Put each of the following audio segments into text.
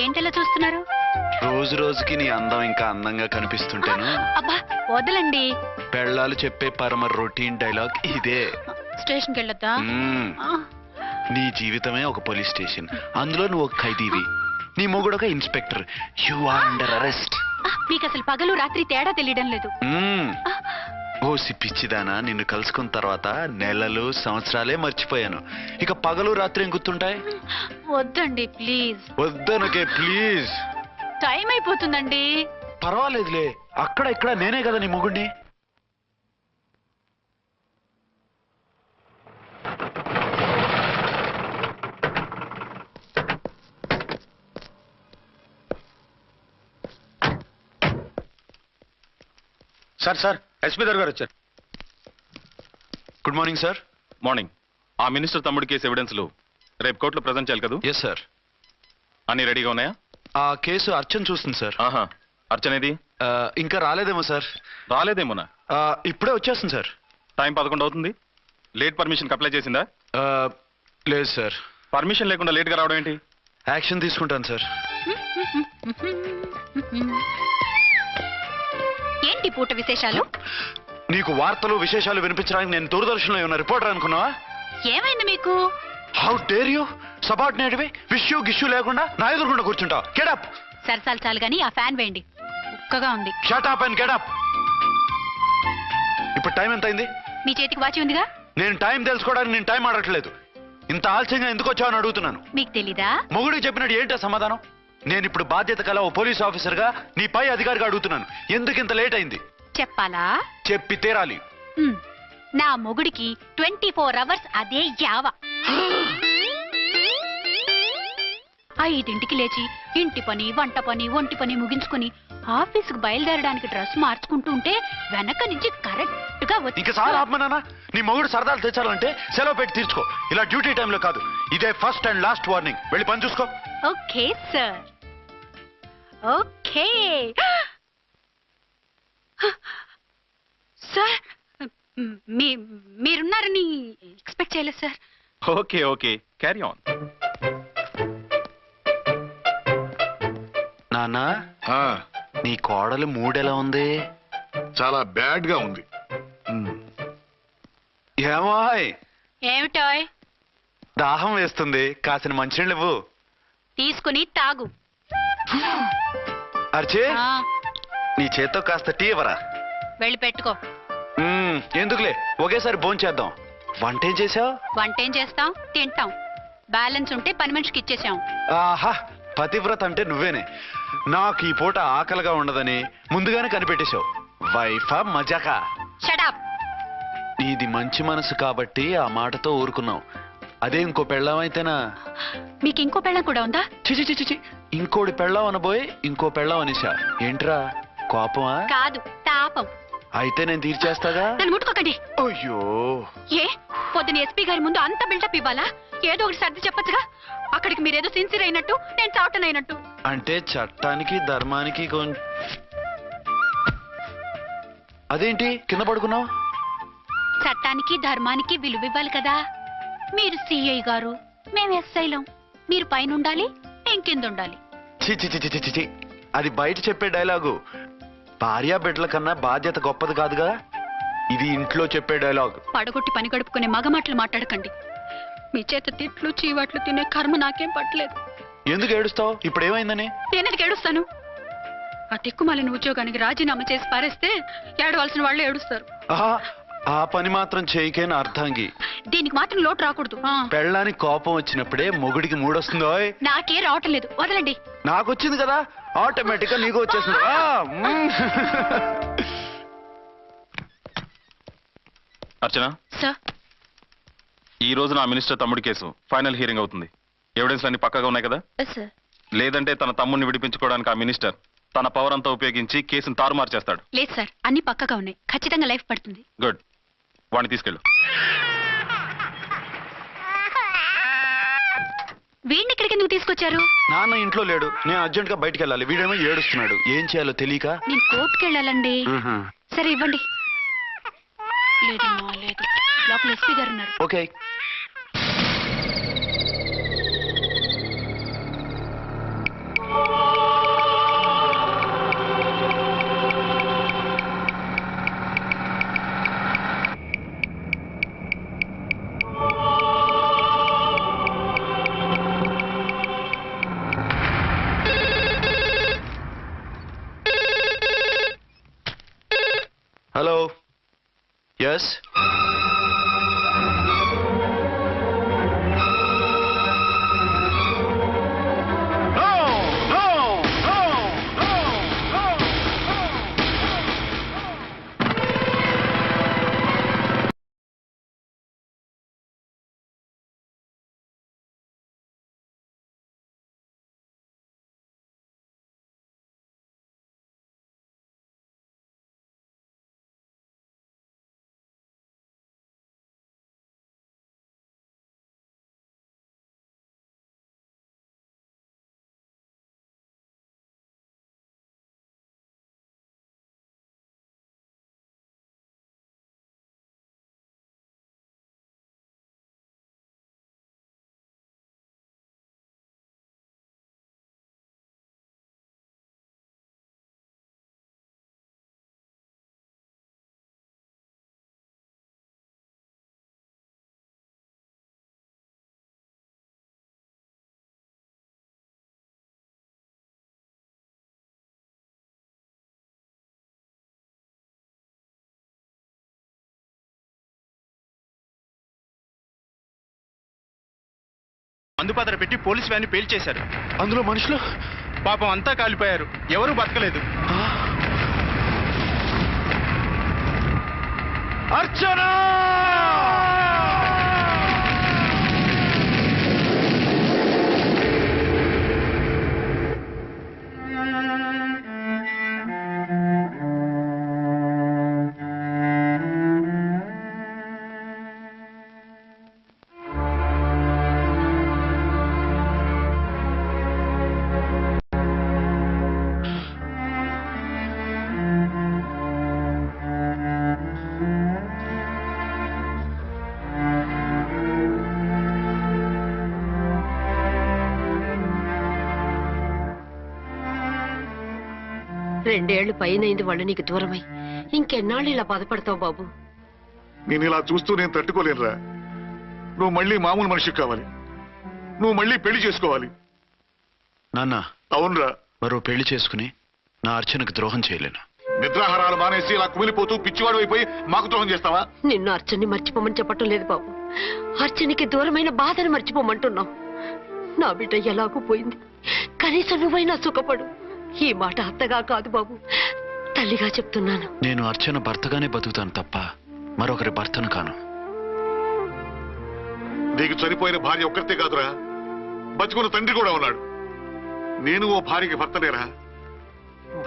ఏంటలా చూస్తున్నారు? రోజు రోజుకి నీ అందం ఇంకా అందంగా కనిపిస్తుంటేను. అబ్బా వదలండి. పెళ్ళాలు చెప్పే పరమ రొటీన్ డైలాగ్ ఇదే. స్టేషన్కి వెళ్ళొద్దా? నీ జీవితమే ఒక పోలీస్ స్టేషన్, అందులో నువ్వు ఒక ఖైదీవి, నీ మొగుడు ఒక inspector. You are under arrest. మీకు అసలు పగలు రాత్రి తేడా తెలియడం లేదు. ఓసి పిచ్చిదానా, నిన్ను కలుసుకున్న తర్వాత నెలలు సంవత్సరాలే మర్చిపోయాను. ఇక పగలు రాత్రి ఏం గుర్తుంటాయి? వద్దండి ప్లీజ్. వద్దనకే ప్లీజ్. టైం అయిపోతుందండి. పర్వాలేదులే, అక్కడ ఇక్కడ నేనే కదా నీ మొగుడిని. సార్ సార్ ఎస్పీ గారు వచ్చారు. Good morning sir. మార్నింగ్. ఆ మినిస్టర్ తమ్ముడి కేసు ఎవిడెన్స్లు రేపు కోర్టులో ప్రజెంట్ చేయాలి కదా? Yes sir. అన్ని రెడీగా ఉన్నాయా? ఆ కేసు అర్చన చూస్తుంది సార్. ఆహా, అర్చనేది? ఇంకా రాలేదేమో సార్. రాలేదేమోనా? ఇప్పుడే వచ్చేస్తుంది సార్. టైం 11 అవుతుంది. లేట్ పర్మిషన్ అప్లై చేసిందా? లేదు సార్. పర్మిషన్ లేకుండా లేట్గా రావడం ఏంటి? యాక్షన్ తీసుకుంటాను సార్. ఏంటి పూట విశేషాలు? నీకు వార్తలు విశేషాలు వినిపించడానికి నేను దూరదర్శన్లో ఉన్న రిపోర్టర్ అనుకున్నావా? ఏమైంది మీకు? How dare you? సబార్డినేట్వి విష్యూ గిష్యూ లేకుండా నా ఎదురుకుండా కూర్చుంటావు. Get up. సరసాలు చాలు గానీ ఆ ఫ్యాన్ వేయండి, ఉక్కగా ఉంది. Shut up and get up. ఇప్పుడు టైం ఎంత అయింది? మీ చేతికి వాచి ఉందిగా. నేను టైం తెలుసుకోవడానికి నేను టైం ఆడట్లేదు. ఇంత ఆలస్యంగా ఎందుకు వచ్చావని అడుగుతున్నాను. మీకు తెలీదా? మొగుడికి చెప్పినట్టు ఏంటో సమాధానం? నేను ఇప్పుడు బాధ్యత కల ఓ పోలీస్ ఆఫీసర్ గా నీ పై అధికారిగా అడుగుతున్నాను, ఎందుకు ఇంత లేట్ అయింది? చెప్పాలా? చెప్పి తీరాలి. నా మొగుడికి 24 అవర్స్ అదే యావ. 5ంటికి లేచి ఇంటి పని, వంట పని, ఒంటి పని ముగించుకుని ఆఫీసుకు బయలుదేరడానికి డ్రెస్ మార్చుకుంటూ ఉంటే వెనక నుంచి కరెక్ట్ గా వచ్చి. ఇంకా చాలా ఆత్మనానా, నీ మొగుడు సరదాలు తెచ్చాలంటే సెలవు పెట్టి తీర్చుకో. ఇలా డ్యూటీ టైంలో కాదు. ఇదే ఫస్ట్ అండ్ లాస్ట్ వార్నింగ్. వెళ్ళి పని చూసుకో. Okay sir. Okay sir. మీరున్నారని ఎక్స్పెక్ట్ చేయలేదు sir. Okay okay, carry on. నాన్నా, నీ కోడలు మూడెలా ఉంది? చాలా బ్యాడ్ గా ఉంది. ఏమాయ్? ఏమిటాయ్? దాహం వేస్తుంది, కాసిన మంచినీళ్ళు ఇవ్వు. తీసుకుని తాగు. అర్చే, నీ చేత్తో కాస్త టీ ఇవ్వరా? వెళ్ళి పెట్టుకో. ఎందుకులే, ఒకేసారి భోంచేద్దాం. వంటేం చేసావు? వంటేం చేస్తాం, తింటాం. బ్యాలెన్స్ ఉంటే పని మనిషికి ఇచ్చేసాం. ఆహా, పతివ్రత అంటే నువ్వేనే. నాకు ఈ పూట ఆకలిగా ఉండదని ముందుగానే కనిపెట్టేశావు. వైఫా మజాకా? Shut up. నీది మంచి మనసు కాబట్టి ఆ మాటతో ఊరుకున్నావు. అదే ఇంకో పెళ్ళాం అయితేనా? మీకు ఇంకో పెళ్ళం కూడా ఉందా? చిచి చిచి చి, ఇంకోటి పెళ్ళాం అనబోయి ఇంకో పెళ్ళాం అనేసా. ఏంట్రా కోపమా? కాదు, తాపం. అయితే నేను తీర్చేస్తాగా. నన్ను ముట్టుకోకండి. అయ్యో, ఏ పొద్దున ఎస్పీ గారి ముందు అంత బిల్డప్ ఇవ్వాలా? ఏదో ఒకటి సర్ది చెప్పచ్చుగా. అక్కడికి మీరేదో సిన్సియర్ అయినట్టు, నేను చావటం అయినట్టు. అంటే చట్టానికి ధర్మానికి అదేంటి కింద పడుకున్నావు? చట్టానికి ధర్మానికి విలువ ఇవ్వాలి కదా. మీరు సిఐ గారు, మేము ఎస్ఐలం. మీరు పైన ఉండాలి, నేను కింద ఉండాలి. చిచి చిచి చిచి చి, అది బయట చెప్పే డైలాగు. భార్యా బిడ్డల కన్నా బాధ్యత గొప్పది కాదుగా. ఇది ఇంట్లో చెప్పే డైలాగ్. పడగొట్టి పని గడుపుకునే మగమాటలు మాట్లాడకండి. మీ చేత తిట్లు చీవాట్లు తినే కర్మ నాకేం పట్టలేదు. ఎందుకు ఏడుస్తావు? ఇప్పుడు ఏమైందని? నేనెందుకు ఏడుస్తాను? ఆ తిక్కుమాలిన ఉద్యోగానికి రాజీనామా చేసి పారేస్తే ఏడవలసిన వాళ్ళు ఏడుస్తారు. ఆ పని మాత్రం చేయకేన అర్థంగి. దీనికి మాత్రం లోటు రాకూడదు. పెళ్ళానికి కోపం వచ్చినప్పుడే మొగుడికి మూడొస్తుందో? నాకే రావటం లేదు, వదలండి. నాకు వచ్చింది కదా, ఆటోమేటిక్ గా నీకు వచ్చేసింది. అర్చన సార్, ఈ రోజు నా మినిస్టర్ తమ్ముడి కేసు ఫైనల్ హియరింగ్ అవుతుంది. ఎవిడెన్స్ అన్ని పక్కగా ఉన్నాయి కదా? సార్. లేదంటే తన తమ్ముడిని విడిపించుకోవడానికి ఆ మినిస్టర్ తన పవర్ అంతా ఉపయోగించి కేసును తారుమారు చేస్తాడు. లేదు సార్, అన్ని పక్కగా ఉన్నాయి. ఖచ్చితంగా లైఫ్ పడుతుంది. గుడ్, వాడిని తీసుకెళ్ళు. వీడిని ఇక్కడికి ఎందుకు తీసుకొచ్చారు? నాన్న ఇంట్లో లేడు, నేను అర్జెంట్ గా బయటకు వెళ్ళాలి. వీడేమో ఏడుస్తున్నాడు, ఏం చేయాలో తెలియక. నేను కోర్టుకు వెళ్ళాలండి. సరే ఇవ్వండి. లేదమ్మా లేదు, లోపల ఎస్పీ గారు ఉన్నారు. ఓకే. ఎస్ మందుపాత్ర పెట్టి పోలీస్ వ్యాన్ పేల్చేశారు. అందులో మనుషులు పాపం అంతా కాలిపోయారు. ఎవరూ బతకలేదు. అర్చనా! రెండేళ్లు పైనైంది వాళ్ళు నీకు దూరమై. ఇంకెన్నాళ్ళు ఇలా బాధపడతావు బాబు? నేను ఇలా చూస్తూ నేను తట్టుకోలేనురా. నువ్వు మళ్ళీ మామూలు మనిషి కావాలి. నువ్వు మళ్ళీ పెళ్లి చేసుకోవాలి. నాన్న, అవునరా. మరో పెళ్లి చేసుకుని నా అర్చనకు ద్రోహం చేయలేను. నిద్రాహారాలు మానేసి ఇలా కుమిలిపోతూ పిచ్చివాడు అయిపోయి మాకు ద్రోహం చేస్తావా? నిన్ను అర్చన్ని మర్చిపోమని చెప్పటం లేదు బాబు. అర్చనికి దూరమైన బాధను మర్చిపోమంటున్నావు. నా బిడ్డ ఎలాగూ పోయింది, కనీసం నువ్వైనా సుఖపడు. ఈ మాట అత్తగా కాదు బాబు, తల్లిగా చెప్తున్నాను. నేను అర్చన భర్తగానే బతుకుతాను తప్ప మరొకరి భర్తను కాను. నీకు చనిపోయిన భార్య ఒక్కరితే కాదురా, బతుకున్న తండ్రి కూడా ఉన్నాడు. నేను ఓ భార్యకి భర్తనేరా.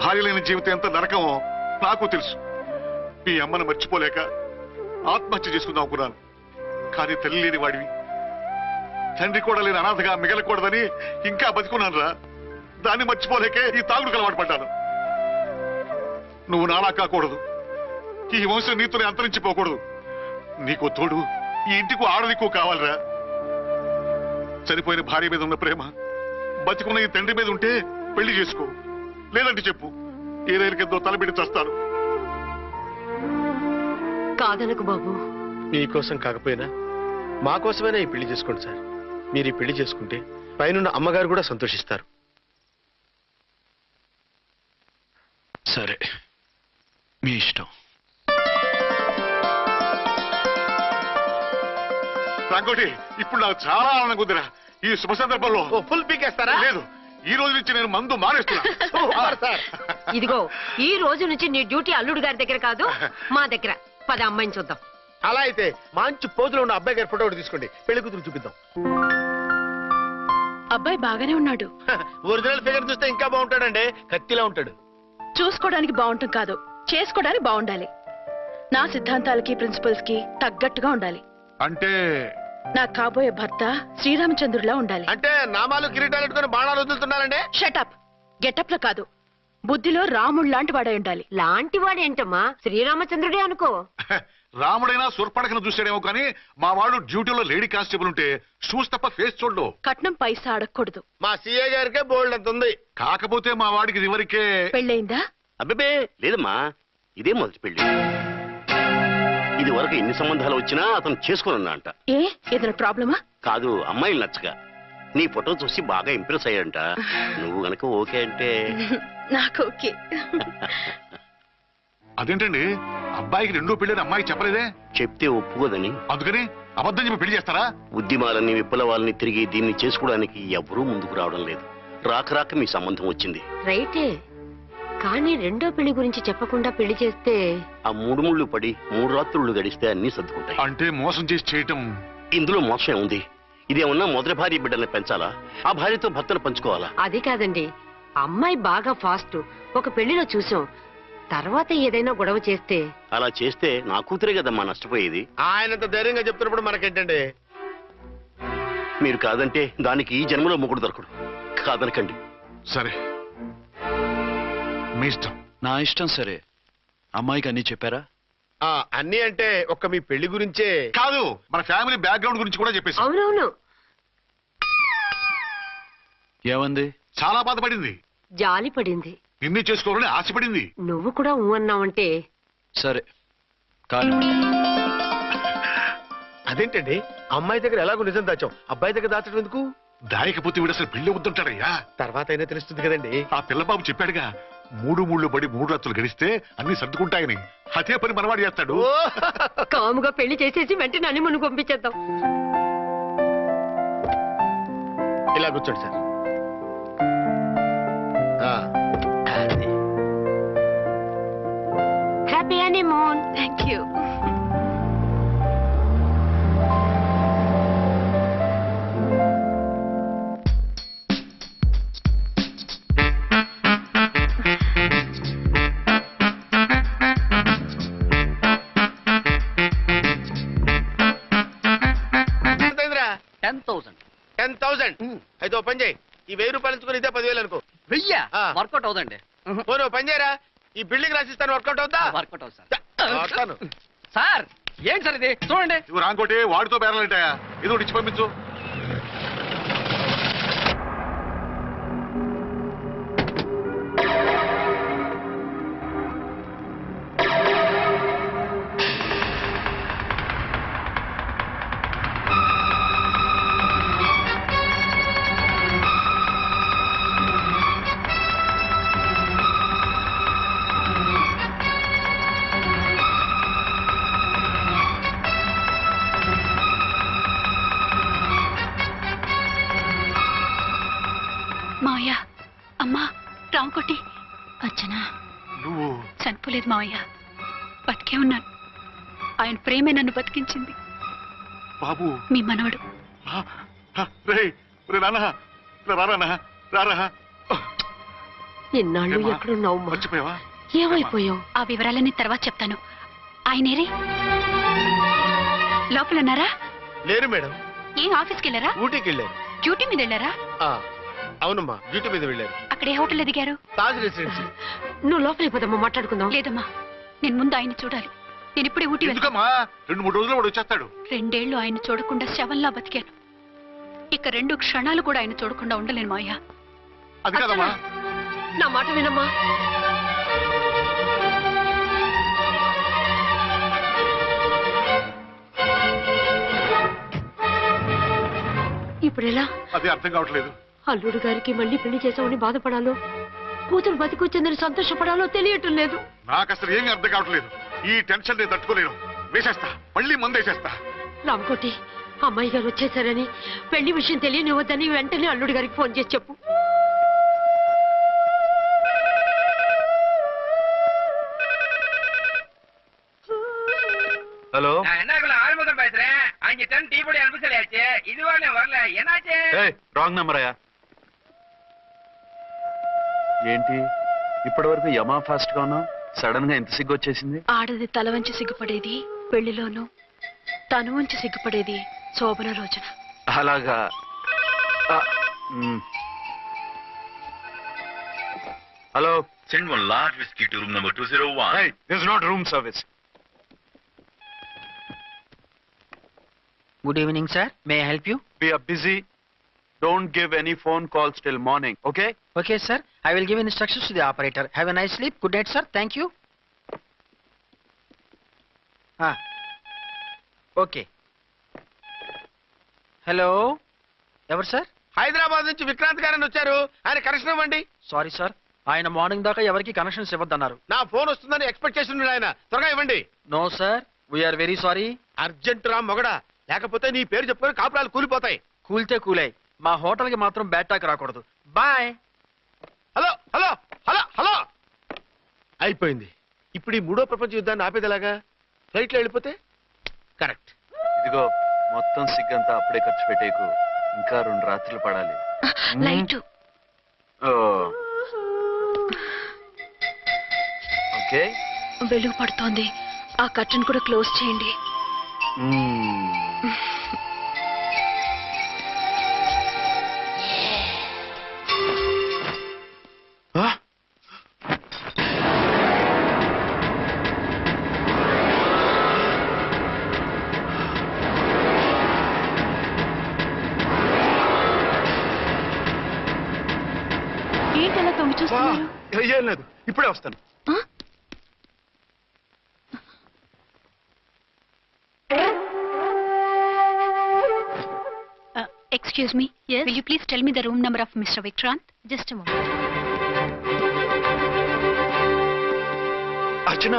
భార్య లేని జీవితం ఎంత నరకమో నాకు తెలుసు. మీ అమ్మను మర్చిపోలేక ఆత్మహత్య చేసుకుందాం అనుకున్నాను. కానీ తల్లి లేని వాడివి, తండ్రి కూడా లేని అనాథగా మిగలకూడదని ఇంకా బతుకున్నాను రా. దాన్ని మర్చిపోలేకే ఈ తాగుడుకు అలవాటు పడ్డాను. నువ్వు నాలా కాకూడదు. ఈ వంశం నీతోనే అంతరించిపోకూడదు. నీకు తోడు ఈ ఇంటికి ఆడదికు కావాలిరా. చనిపోయిన భార్య మీద ఉన్న ప్రేమ బతికున్న ఈ తండ్రి మీద ఉంటే పెళ్లి చేసుకో. లేదంటే చెప్పు, ఏ రైలు కిందో తలబెట్టి చేస్తాను. కాదనకు బాబు. మీకోసం కాకపోయినా మా కోసమైనా ఈ పెళ్లి చేసుకోండి సార్. మీరు ఈ పెళ్లి చేసుకుంటే పైనున్న అమ్మగారు కూడా సంతోషిస్తారు. సరే, మీ ఇష్టం. రంగోటి, ఇప్పుడు నాకు చాలా ఆనందంగా ఉందిరా. ఈ శుభ సందర్భంలో ఫుల్ పీకేస్తారా? లేదు, ఈ రోజు నుంచి నేను మందు మానేస్తున్నా. ఇదిగో, ఈ రోజు నుంచి నీ డ్యూటీ అల్లుడు గారి దగ్గర కాదు, మా దగ్గర. పద అమ్మాయిని చూద్దాం. అలా అయితే మంచి పోజులో ఉన్న అబ్బాయి గారి ఫోటో ఒకటి తీసుకోండి, పెళ్లి కూతురు చూపిద్దాం. అబ్బాయి బాగానే ఉన్నాడు. ఒరిజినల్ ఫిగర్ చూస్తే ఇంకా బాగుంటాడండి, కత్తిలా ఉంటాడు. చూసుకోవడానికి బాగుంటాం కాదు, చేసుకోవడానికి బాగుండాలి. నా సిద్ధాంతాలకి ప్రిన్సిపల్స్ కి తగ్గట్టుగా ఉండాలి. అంటే నాకు కాబోయే భర్త శ్రీరామచంద్రులా ఉండాలి. అంటే నామాలు కిరీటాలు పెట్టుకుని బాణాలు వదులుతున్నారండి. షటప్. గెటప్ లో కాదు, బుద్ధిలో రాముడు లాంటి వాడై ఉండాలి. లాంటి వాడేంటమ్మా, శ్రీరామచంద్రుడే అనుకో. రాముడైనా సుర్పడకను చూసాడేమో కానీ మా వాడు డ్యూటీలో లేడీ కానిస్టేబుల్ ఉంటే షూస్ తప్ప ఫేస్ చూడడు. కట్నం పైసా అడగకూడదు. మా సీఏ గారికే బోల్డ్ అంత ఉంది. కాకపోతే మా వాడికి ఇదివరకే పెళ్ళయిందా? అబ్బే లేదమ్మా, ఇదే మొదటి పెళ్లి. ఇది వరకు ఎన్ని సంబంధాలు వచ్చినా అతను చేసుకున్నా అంట. ఏ ఏదైనా ప్రాబ్లమా? కాదు, అమ్మాయిలు నచ్చగా నీ ఫోటో చూసి బాగా ఇంప్రెస్ అయ్యంట. నువ్వు గనక ఓకే అంటే నాకు ఓకే. అదేంటండి, అబ్బాయికి రెండో పెళ్ళని అమ్మాయికి చెప్పలేదే? చెప్తే ఒప్పుకోదని. అందుకని అబద్ధం చెప్పి పెళ్లి చేస్తారా? ఉద్యమాలని విప్లవాలని తిరిగి దీన్ని చేసుకోవడానికి ఎవరూ ముందుకు రావడం లేదు. రాక మీ సంబంధం వచ్చింది. రైటే, కానీ రెండో పెళ్లి గురించి చెప్పకుండా పెళ్లి చేస్తే ఆ 3 ముళ్ళు పడి 3 రాత్రులు గడిస్తే అన్ని సర్దుకుంటాయి. అంటే మోసం చేసి చేయటం. ఇందులో మోసం ఉంది. ఇదేమన్నా మొదటి భార్య బిడ్డల్ని పెంచాలా, ఆ భార్యతో భర్తను పంచుకోవాలా? అది కాదండి, అమ్మాయి బాగా ఫాస్ట్. ఒక పెళ్లిలో చూసాం, తర్వాత ఏదైనా గొడవ చేస్తే. అలా చేస్తే నా కూతురే కదమ్మా నష్టపోయేది. ఆయనంత ధైర్యంగా చెప్తున్నప్పుడు మనకేంటండి? మీరు కాదంటే దానికి ఈ జన్మలో మొగుడు దొరకడు. కాదనకండి. సరే, మీ ఇష్టం. నా ఇష్టం. సరే, అమ్మాయికి అన్ని చెప్పారా? అన్ని అంటే ఒక్క మీ పెళ్లి గురించే కాదు, మన ఫ్యామిలీ బ్యాక్గ్రౌండ్ గురించి కూడా చెప్పేసి. అవునవును, ఏమంది? చాలా బాధపడింది, జాలి పడింది. నిన్నే చేసుకోవాలని ఆశపడింది. నువ్వు కూడా ఊ అన్నావంటే. సరే కానీ అదేంటండి, అమ్మాయి దగ్గర ఎలాగో నిజం దాచాం, అబ్బాయి దగ్గర దాచడం ఎందుకు? దాయకపోతే వీడు అసలు పెళ్లి వద్దుంటాడయ్యా. తర్వాత అయినా తెలుస్తుంది కదండి. ఆ పిల్లబాబు చెప్పాడుగా, 3 ముళ్ళు పడి 3 రాత్రులు గడిస్తే అన్ని సర్దుకుంటాయని. అదే పని మనవాడు చేస్తాడు. కాముగా పెళ్లి చేసేసి వెంటనే అని మనం పంపించేద్దాం. ఇలా కూర్చోండి sir. Happy honeymoon. Thank you. ఎంతైందిరా? 10,000. అయితే ఓ పని చేయి, ఈ 1000 రూపాయలు ఇచ్చుకుని ఇదే 10,000 అనుకో. వర్కౌట్ అవుదండి. పోనీ ఓ పని చేయరా, ఈ బిల్డింగ్ రాసిస్తాను, వర్కౌట్ అవుతా? వర్కౌట్ అవుతుంది సార్. వస్తాను. సార్ ఏంటి సార్ ఇది? చూడండి. నువ్వు రాంకోటి వాడితో బేరాలంటాయా? ఏదో ఒకటి ఇచ్చి పంపించు. మావయ్య, అమ్మా, రాంకోటి, అర్చనా. నువ్వు చనిపోలేదు మావయ్య, బతికే ఉన్నాను. ఆయన ప్రేమే నన్ను బతికించింది. బాబు, మీ మనవడు. రారా. ఇన్నాళ్ళు ఎక్కడున్నావు? మర్చిపోయావా? ఏమైపోయావు? ఆ వివరాలన్నీ తర్వాత చెప్తాను. ఆయనేరే లోపల ఉన్నారా? లేరు మేడం. ఏం ఆఫీస్కి వెళ్ళారా? ఊటీకి వెళ్ళారు. డ్యూటీ మీద వెళ్ళారా? అవునమ్మా, డ్యూటీ మీద వెళ్ళారు. అక్కడ ఏ హోటల్ ఎదిగారు? తాజ్ రెసిడెన్సీ. నువ్వు లోపలికి పోదమ్మా, మాట్లాడుకుందాం. లేదమ్మా, నేను ముందు ఆయన చూడాలి. నేను ఇప్పుడే ఊటీ వెళ్తాను. ఎందుకమ్మా? 2-3 రోజుల్లో వాడు వచ్చేస్తాడు. 2 ఏళ్లు ఆయన చూడకుండా శవంలా బతికాను. ఇక 2 క్షణాలు కూడా ఆయన చూడకుండా ఉండలేను మావయ్య. అది కదమ్మా. నా మాట వినమ్మా. ఇప్పుడు ఎలా? అదే అర్థం కావట్లేదు. అల్లుడు గారికి మళ్ళీ పెళ్లి చేసామని బాధపడాలో, కూతురు బతికొచ్చిందని సంతోషపడాలో తెలియటం లేదు. నాకు అసలు ఏమీ అర్థం కావట్లేదు. ఈ టెన్షన్ నేను తట్టుకోలేను. వేసేస్తా, మళ్ళీ మందేసేస్తా. రామకోటి, అమ్మాయి గారు వచ్చేసారని, పెళ్లి విషయం తెలియనివ్వద్దని వెంటనే అల్లుడు గారికి ఫోన్ చేసి చెప్పు. ஹலோ, ஆறுமுகம் பேசுறேன். 5 டன் டீ பொடி அனுப்ப சொல்லியாச்சு. இதுவரை வரல, என்னாச்சு? రాంగ్ నెంబర్ అయ్యా. ఏంటి ఇప్పటి వరకు యమా ఫాస్ట్ గా ఉన్నావు, సడన్ గా ఎంత సిగ్గు వచ్చేసింది? ఆడది తల వంచి సిగ్గుపడేది పెళ్లిలోనూ, తను వంచి సిగ్గుపడేది శోభన రోజున. అలాగా. Hello, Send one large whiskey to room number 201. hey, this is not room service. Good evening, sir. May I help you? We are busy. Don't give any phone calls till morning, okay? Okay, sir. I will give instructions to the operator. Have a nice sleep. Good night, sir. Thank you. Okay. Hello. ఎవరు sir? Hyderabad నుంచి విక్రాంత్ గారని వచ్చారు. ఆయన connection ఇవ్వండి. Sorry sir, ఆయన morning దాకా ఎవరికి connections ఇవ్వద్దన్నారు. నా ఫోన్ వస్తుందని ఎక్స్పెక్ట్ చేసి ఉన్నాడు ఆయన. త్వరగా ఇవ్వండి. No sir, we are very sorry. Urgent రా మొగడా, లేకపోతే నీ పేరు చెప్పుకొని కాపురాలు కూలిపోతాయి. కూల్తే కూలాయి, మా హోటల్ కి మాత్రం బ్యాడ్ టాక్ రాకూడదు. Bye. Hello hello hello hello. అయిపోయింది. ఇప్పుడు ఈ మూడో ప్రపంచ యుద్ధాన్ని ఆపేది ఎలాగా? ఫ్లైట్ లో వెళ్ళిపోతే కరెక్ట్. ఇదిగో మొత్తం సిగ్గంతా అప్పుడే ఖర్చు పెట్టేకు, ఇంకా 2 రాత్రులు పడాలి. లైట్ ఓ, ఓకే. వెలుగు పడుతోంది, ఆ కర్టన్ కూడా క్లోజ్ చేయండి. ఏంటి అలా తొంగి చూస్తున్నారు? ఏం లేదు, ఇప్పుడే వస్తాను. Excuse me, will you please tell me the room number of mister Vikrant? Just a moment. Archana,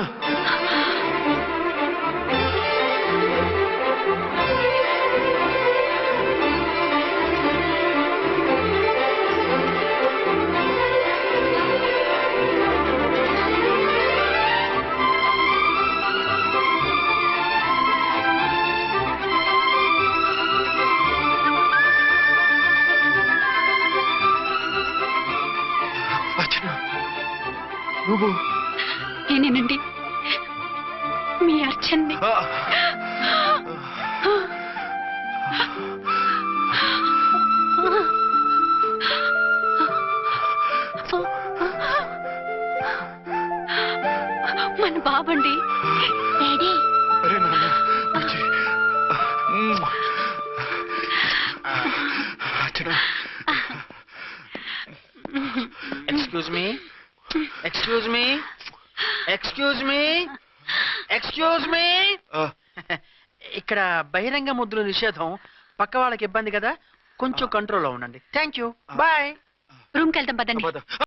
నువ్వు నేనేనండి, మీ అర్చన్ని. మన బాబండి. డాడీ, అరే నాన్న, బుజ్జి. Archana, excuse me, excuse me, excuse me, excuse me. ఇక్కడ బహిరంగ ముద్దుల నిషేధం, పక్క వాళ్ళకి ఇబ్బంది కదా, కొంచెం కంట్రోల్లో ఉండండి. Thank you, bye. రూమ్కి వెళ్తాం పదండి.